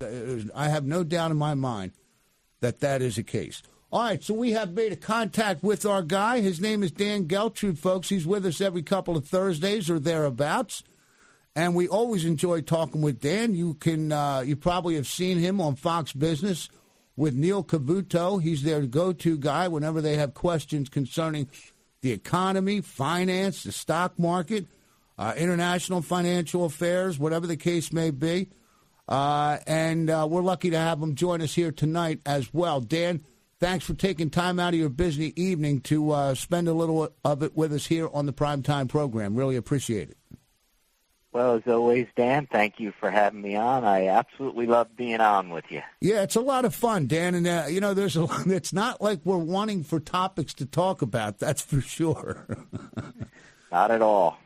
I have no doubt in my mind that is the case. All right, so we have made a contact with our guy. His name is Dan Geltrude, folks. He's with us every couple of Thursdays or thereabouts, and we always enjoy talking with Dan. You probably have seen him on Fox Business with Neil Cavuto. He's their go-to guy whenever they have questions concerning the economy, finance, the stock market, international financial affairs, whatever the case may be. And we're lucky to have him join us here tonight as well. Dan, thanks for taking time out of your busy evening to spend a little of it with us here on the Primetime program. Really appreciate it. Well, as always, Dan, thank you for having me on. I absolutely love being on with you. Yeah, it's a lot of fun, Dan. And, it's not like we're wanting for topics to talk about, that's for sure. Not at all.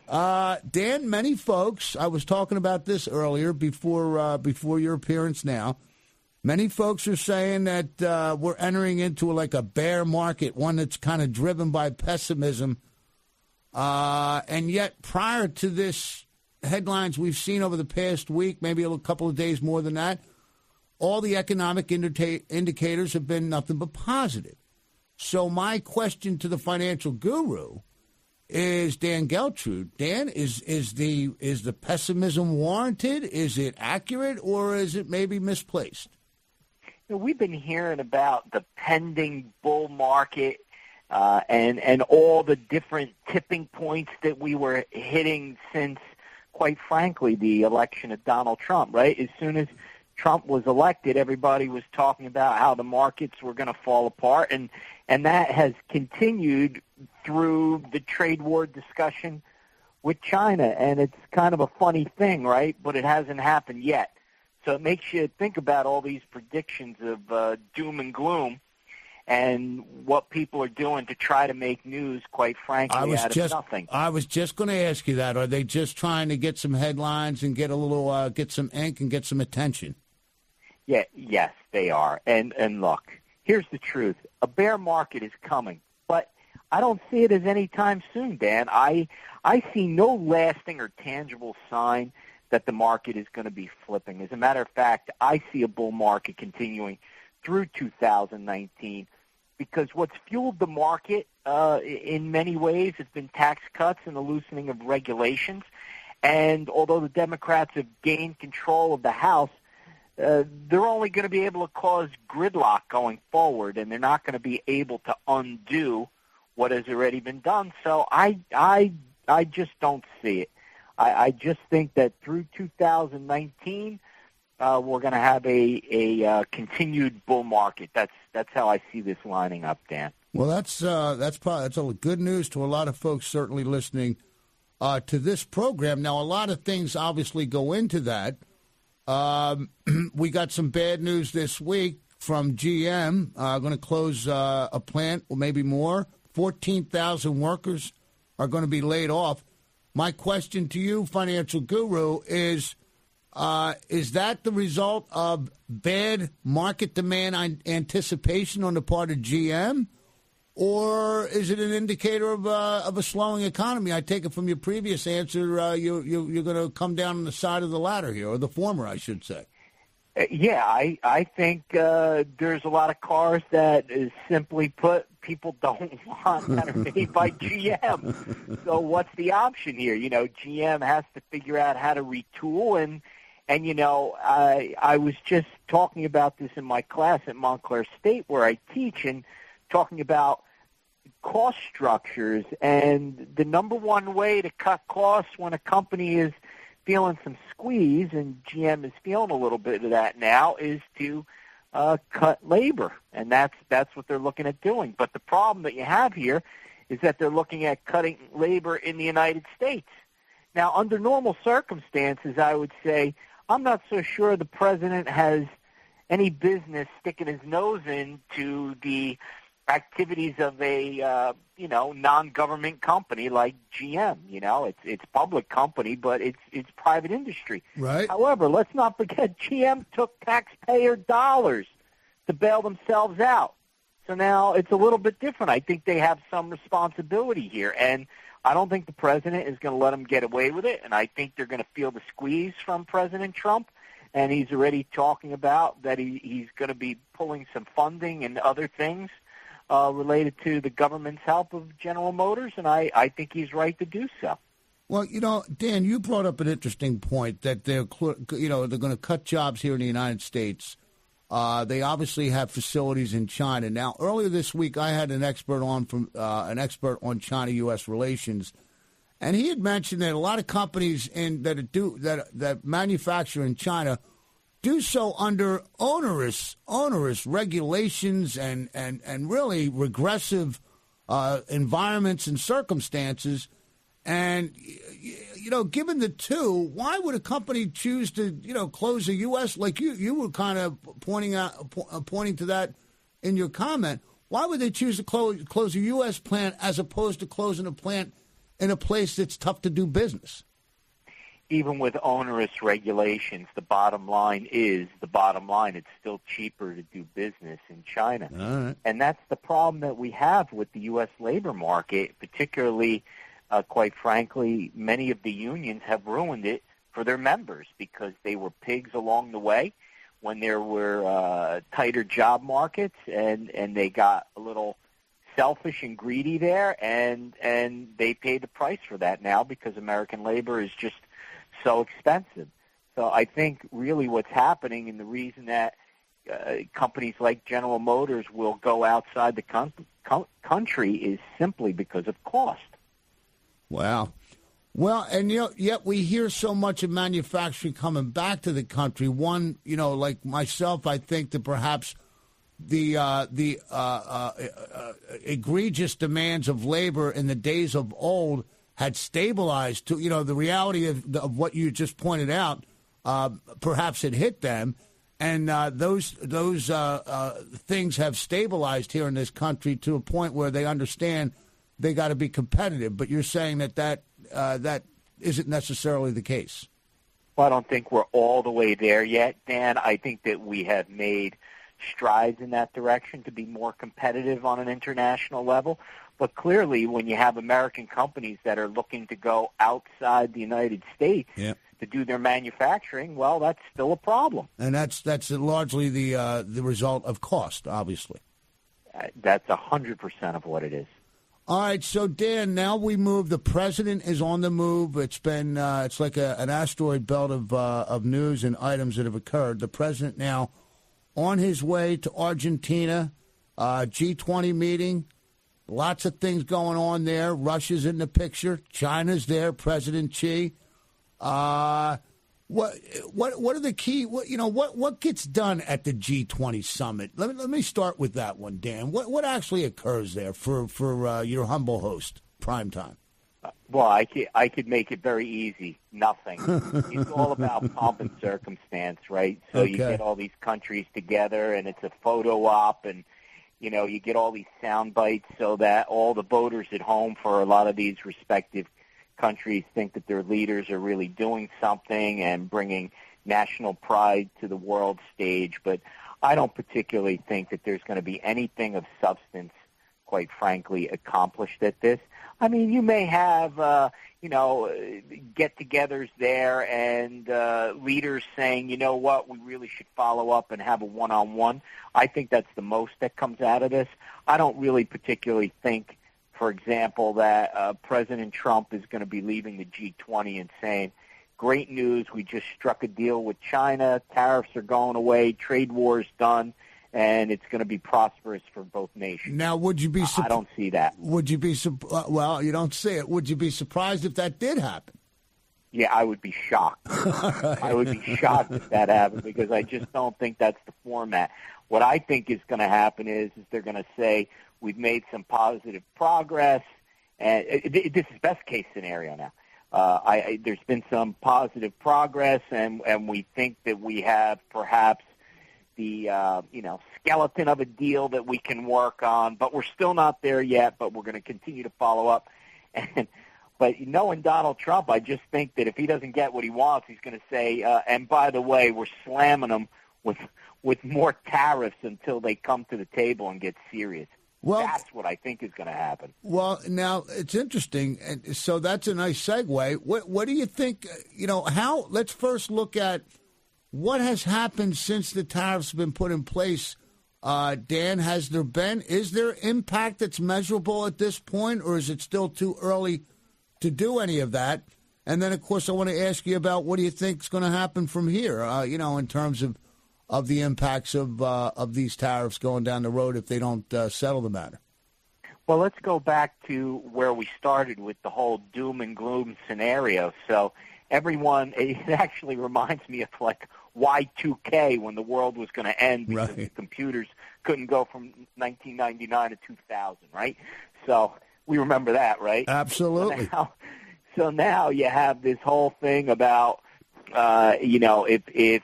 Dan, many folks, I was talking about this earlier before your appearance now, many folks are saying that we're entering into like a bear market, one that's kind of driven by pessimism. And yet prior to this headlines we've seen over the past week, maybe a couple of days more than that, all the economic indicators have been nothing but positive. So my question to the financial guru is Dan Geltrude. Dan, is the pessimism warranted? Is it accurate, or is it maybe misplaced? We've been hearing about the pending bull market and all the different tipping points that we were hitting since, quite frankly, the election of Donald Trump, right? As soon as Trump was elected, everybody was talking about how the markets were going to fall apart, and that has continued through the trade war discussion with China. And it's kind of a funny thing, right? But it hasn't happened yet. So it makes you think about all these predictions of doom and gloom and what people are doing to try to make news, quite frankly, out of nothing. I was just going to ask you that. Are they just trying to get some headlines and get a little, get some ink and get some attention? Yeah, yes, they are. And look, here's the truth. A bear market is coming, but I don't see it as any time soon, Dan. I see no lasting or tangible sign that the market is going to be flipping. As a matter of fact, I see a bull market continuing through 2019 because what's fueled the market in many ways has been tax cuts and the loosening of regulations. And although the Democrats have gained control of the House, they're only going to be able to cause gridlock going forward, and they're not going to be able to undo what has already been done. So I just don't see it. I just think that through 2019, we're going to have a continued bull market. That's how I see this lining up, Dan. Well, that's good news to a lot of folks certainly listening to this program. Now, a lot of things obviously go into that. We got some bad news this week from GM. Going to close a plant, or maybe more. 14,000 workers are going to be laid off. My question to you, financial guru, is that the result of bad market demand anticipation on the part of GM, or is it an indicator of a slowing economy? I take it from your previous answer, you're going to come down on the side of the latter here, or the former, I should say. Yeah, I think there's a lot of cars that is simply put, people don't want that are made by GM. So what's the option here? GM has to figure out how to retool. And I was just talking about this in my class at Montclair State where I teach, and talking about cost structures. And the number one way to cut costs when a company is feeling some squeeze, and GM is feeling a little bit of that now, is to cut labor, and that's what they're looking at doing. But the problem that you have here is that they're looking at cutting labor in the United States. Now, under normal circumstances, I would say I'm not so sure the president has any business sticking his nose into the activities of a non-government company like GM. It's public company, but it's private industry. Right. However, let's not forget GM took taxpayer dollars to bail themselves out. So now it's a little bit different. I think they have some responsibility here, and I don't think the president is going to let them get away with it, and I think they're going to feel the squeeze from President Trump, and he's already talking about that he's going to be pulling some funding and other things related to the government's help of General Motors, and I think he's right to do so. Well, Dan, you brought up an interesting point that they're going to cut jobs here in the United States. They obviously have facilities in China. Now, earlier this week, I had an expert on on China-U.S. relations, and he had mentioned that a lot of companies that manufacture in China do so under onerous regulations and really regressive environments and circumstances. And, given the two, why would a company choose to, close the U.S. like you were kind of pointing to that in your comment? Why would they choose to close a U.S. plant as opposed to closing a plant in a place that's tough to do business? Even with onerous regulations, the bottom line. It's still cheaper to do business in China. All right. And that's the problem that we have with the U.S. labor market, particularly, quite frankly, many of the unions have ruined it for their members because they were pigs along the way when there were tighter job markets, and they got a little selfish and greedy there, and they pay the price for that now because American labor is just so expensive. So I think really what's happening, and the reason that companies like General Motors will go outside the country is simply because of cost. Wow. Well, and yet we hear so much of manufacturing coming back to the country. One, like myself, I think that perhaps the egregious demands of labor in the days of old had stabilized to, the reality of what you just pointed out, perhaps it hit them. And those things have stabilized here in this country to a point where they understand they got to be competitive. But you're saying that isn't necessarily the case. Well, I don't think we're all the way there yet, Dan. I think that we have made strides in that direction to be more competitive on an international level. But clearly, when you have American companies that are looking to go outside the United States to do their manufacturing, well, that's still a problem. And that's largely the result of cost, obviously. That's 100% of what it is. All right, so Dan, now we move. The president is on the move. It's been it's like an asteroid belt of news and items that have occurred. The president now on his way to Argentina, G20 meeting. Lots of things going on there. Russia's in the picture. China's there. President Xi. What are the key? What gets done at the G20 Summit? Let me start with that one, Dan. What actually occurs there for your humble host, Primetime? Well, I could make it very easy. Nothing. It's all about pomp and circumstance, right? So You get all these countries together, and it's a photo op, and you get all these sound bites so that all the voters at home for a lot of these respective countries think that their leaders are really doing something and bringing national pride to the world stage. But I don't particularly think that there's going to be anything of substance, quite frankly, accomplished at this. I mean, you may have, get-togethers there and leaders saying, you know what, we really should follow up and have a one-on-one. I think that's the most that comes out of this. I don't really particularly think, for example, that President Trump is going to be leaving the G20 and saying, great news, we just struck a deal with China, tariffs are going away, trade war is done, and it's going to be prosperous for both nations. Now, would you be I don't see that. Would you be well, you don't see it. Would you be surprised if that did happen? Yeah, I would be shocked. I would be shocked if that happened because I just don't think that's the format. What I think is going to happen is they're going to say, we've made some positive progress, and this is best case scenario now. There's been some positive progress, and we think that we have perhaps the skeleton of a deal that we can work on, but we're still not there yet. But we're going to continue to follow up. But knowing Donald Trump, I just think that if he doesn't get what he wants, he's going to say, and by the way, we're slamming him with more tariffs until they come to the table and get serious. Well, that's what I think is going to happen. Well, now it's interesting, and so that's a nice segue. What do you think? How? Let's first look at What has happened since the tariffs have been put in place? Dan, is there impact that's measurable at this point, or is it still too early to do any of that? And then, of course, I want to ask you about what do you think is going to happen from here, in terms of the impacts of these tariffs going down the road if they don't settle the matter. Well, let's go back to where we started with the whole doom and gloom scenario. So it actually reminds me of like Y2K when the world was going to end because the computers couldn't go from 1999 to 2000, right? So we remember that, right? Absolutely. So now you have this whole thing about, if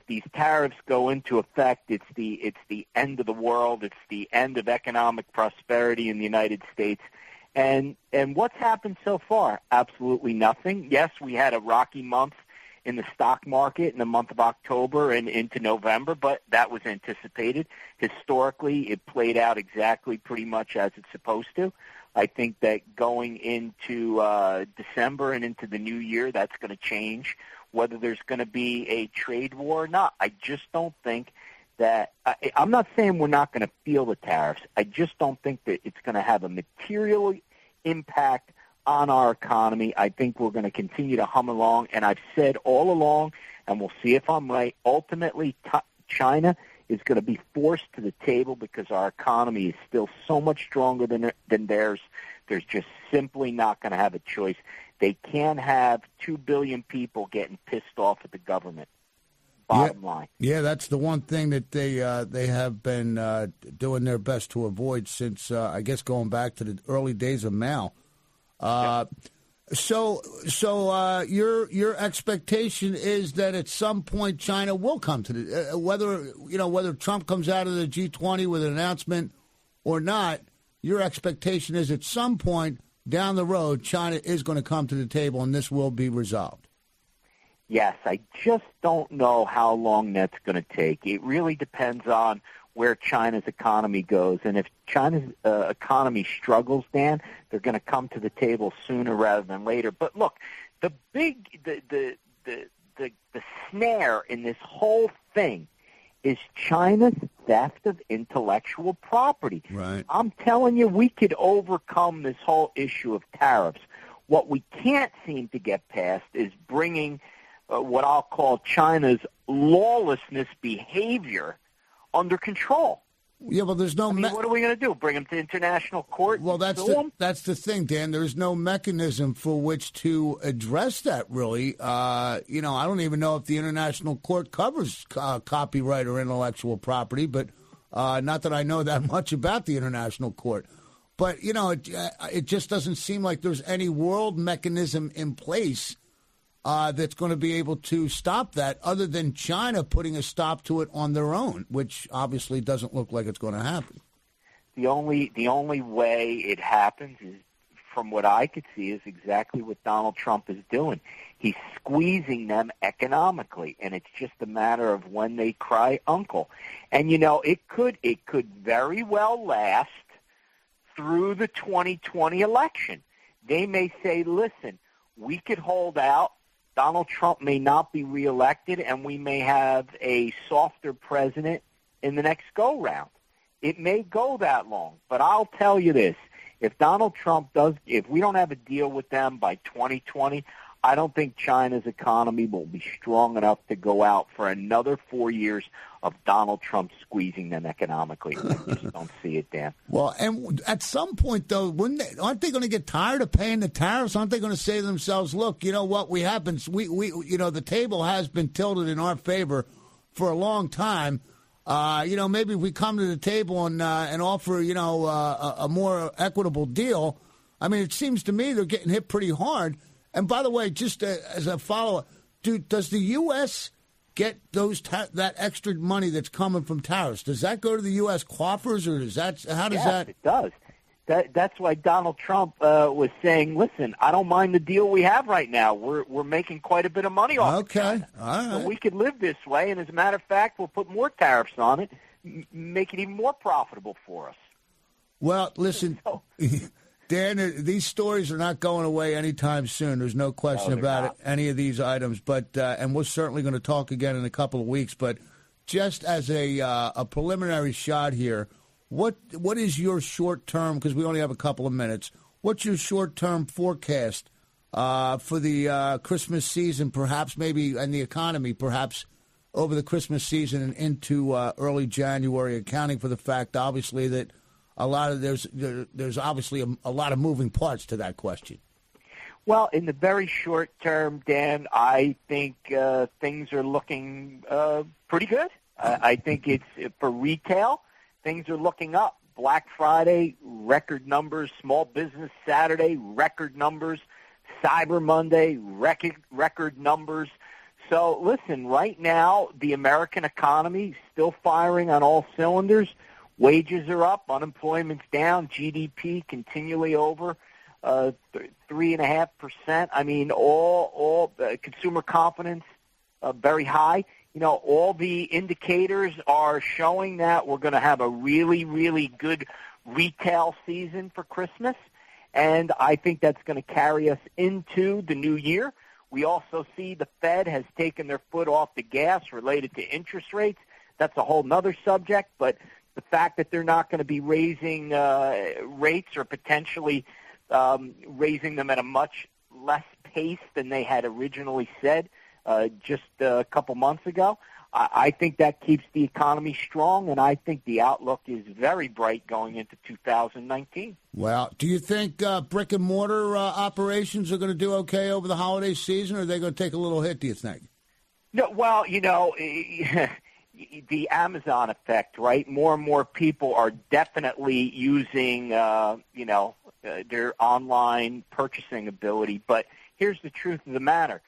these tariffs go into effect, it's the end of the world. It's the end of economic prosperity in the United States. And what's happened so far? Absolutely nothing. Yes, we had a rocky month in the stock market in the month of October and into November, but that was anticipated. Historically, it played out exactly pretty much as it's supposed to. I think that going into December and into the new year, that's going to change. Whether there's going to be a trade war or not, I just don't think that – I'm not saying we're not going to feel the tariffs. I just don't think that it's going to have a material impact on our economy. I think we're going to continue to hum along, and I've said all along, and we'll see if I'm right, ultimately China is going to be forced to the table because our economy is still so much stronger than theirs. There's just simply not going to have a choice. They can't have 2 billion people getting pissed off at the government. Bottom line. Yeah, that's the one thing that they have been doing their best to avoid since, I guess, going back to the early days of Mao. So your expectation is that at some point China will come to the whether Trump comes out of the G20 with an announcement or not. Your expectation is at some point down the road China is going to come to the table and this will be resolved. Yes, I just don't know how long that's going to take. It really depends on where China's economy goes. And if China's economy struggles, Dan, they're going to come to the table sooner rather than later. But look, the snare in this whole thing is China's theft of intellectual property. Right. I'm telling you, we could overcome this whole issue of tariffs. What we can't seem to get past is bringing what I'll call China's lawlessness behavior under control. Yeah, well, there's no. What are we going to do? Bring them to international court? Well, that's the thing, Dan. There's no mechanism for which to address that. Really, I don't even know if the international court covers copyright or intellectual property. But not that I know that much about the international court. But it just doesn't seem like there's any world mechanism in place that's going to be able to stop that other than China putting a stop to it on their own, which obviously doesn't look like it's going to happen. The only way it happens is, from what I could see, is exactly what Donald Trump is doing. He's squeezing them economically, and it's just a matter of when they cry uncle. And, it could very well last through the 2020 election. They may say, listen, we could hold out. Donald Trump may not be reelected, and we may have a softer president in the next go-round. It may go that long, but I'll tell you this. If we don't have a deal with them by 2020, I don't think China's economy will be strong enough to go out for another 4 years of Donald Trump squeezing them economically. I just don't see it, Dan. Well, and at some point, though, aren't they going to get tired of paying the tariffs? Aren't they going to say to themselves, look, you know what, the table has been tilted in our favor for a long time. Maybe if we come to the table and offer, a more equitable deal. I mean, it seems to me they're getting hit pretty hard. And by the way, just as a follow-up, does the U.S. get that extra money that's coming from tariffs? Does that go to the U.S. coffers, or does that? How does that? It does. That's why Donald Trump was saying, "Listen, I don't mind the deal we have right now. We're making quite a bit of money off of China. All right. So we could live this way, and as a matter of fact, we'll put more tariffs on it, make it even more profitable for us." Well, listen. Dan, these stories are not going away anytime soon. There's no question about it, any of these items. But and we're certainly going to talk again in a couple of weeks. But just as a preliminary shot here, what is your short term? Because we only have a couple of minutes. What's your short term forecast for the Christmas season? Perhaps maybe and the economy, perhaps over the Christmas season and into early January, accounting for the fact, obviously, that a lot of there's obviously a lot of moving parts to that question. Well, in the very short term, Dan, I think things are looking pretty good. I think it's for retail, things are looking up. Black Friday, record numbers. Small Business Saturday, record numbers. Cyber Monday, record numbers. So, listen, right now, the American economy is still firing on all cylinders. Wages are up, unemployment's down, GDP continually over 3.5%. I mean, all consumer confidence very high. You know, all the indicators are showing that we're going to have a really, really good retail season for Christmas, and I think that's going to carry us into the new year. We also see the Fed has taken their foot off the gas related to interest rates. That's a whole nother subject, but the fact that they're not going to be raising rates or potentially raising them at a much less pace than they had originally said just a couple months ago, I think that keeps the economy strong, and I think the outlook is very bright going into 2019. Well, do you think brick-and-mortar operations are going to do okay over the holiday season, or are they going to take a little hit, do you think? No, well, you know, the Amazon effect, right? More and more people are definitely using, their online purchasing ability. But here's the truth of the matter.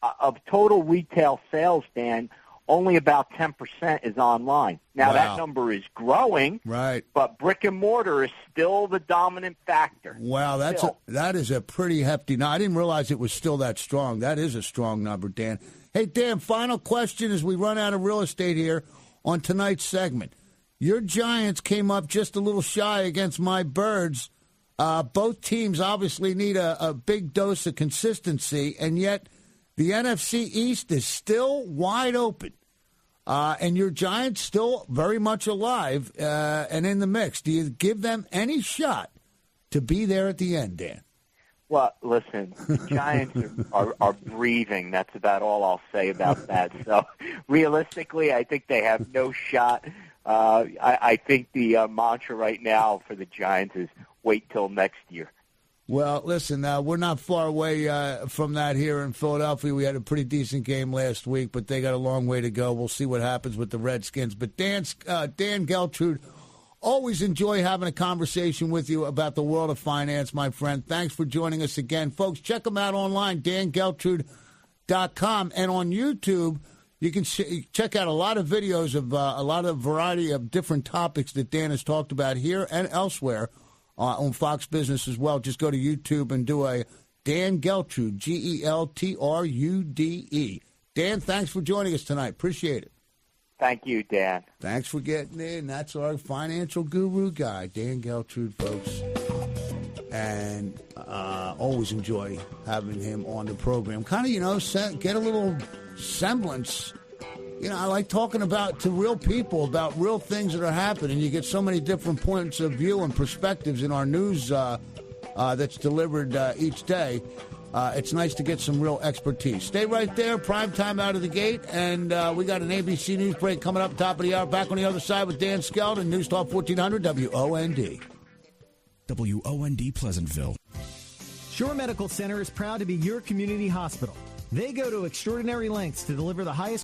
Of total retail sales, Dan, only about 10% is online. Now, that number is growing, right? But brick and mortar is still the dominant factor. Wow, that is a pretty hefty. Now, I didn't realize it was still that strong. That is a strong number, Dan. Hey, Dan, final question as we run out of real estate here on tonight's segment. Your Giants came up just a little shy against my Birds. Both teams obviously need a big dose of consistency, and yet the NFC East is still wide open. And your Giants still very much alive and in the mix. Do you give them any shot to be there at the end, Dan? Well, listen, the Giants are breathing. That's about all I'll say about that. So, realistically, I think they have no shot. I think the mantra right now for the Giants is wait till next year. Well, listen, we're not far away from that here in Philadelphia. We had a pretty decent game last week, but they got a long way to go. We'll see what happens with the Redskins. But Dan Geltrude, always enjoy having a conversation with you about the world of finance, my friend. Thanks for joining us again. Folks, check him out online, dangeltrude.com. And on YouTube, you can check out a lot of videos of a lot of variety of different topics that Dan has talked about here and elsewhere. On Fox Business as well. Just go to YouTube and do a Dan Geltrude, Geltrude. Dan, thanks for joining us tonight. Appreciate it. Thank you, Dan. Thanks for getting in. That's our financial guru guy, Dan Geltrude, folks. And always enjoy having him on the program. Kind of, get a little semblance. I like talking to real people about real things that are happening. You get so many different points of view and perspectives in our news that's delivered each day. It's nice to get some real expertise. Stay right there. Prime time out of the gate. And we got an ABC News break coming up top of the hour. Back on the other side with Dan Skeldon, News Talk 1400 WOND. WOND Pleasantville. Shore Medical Center is proud to be your community hospital. They go to extraordinary lengths to deliver the highest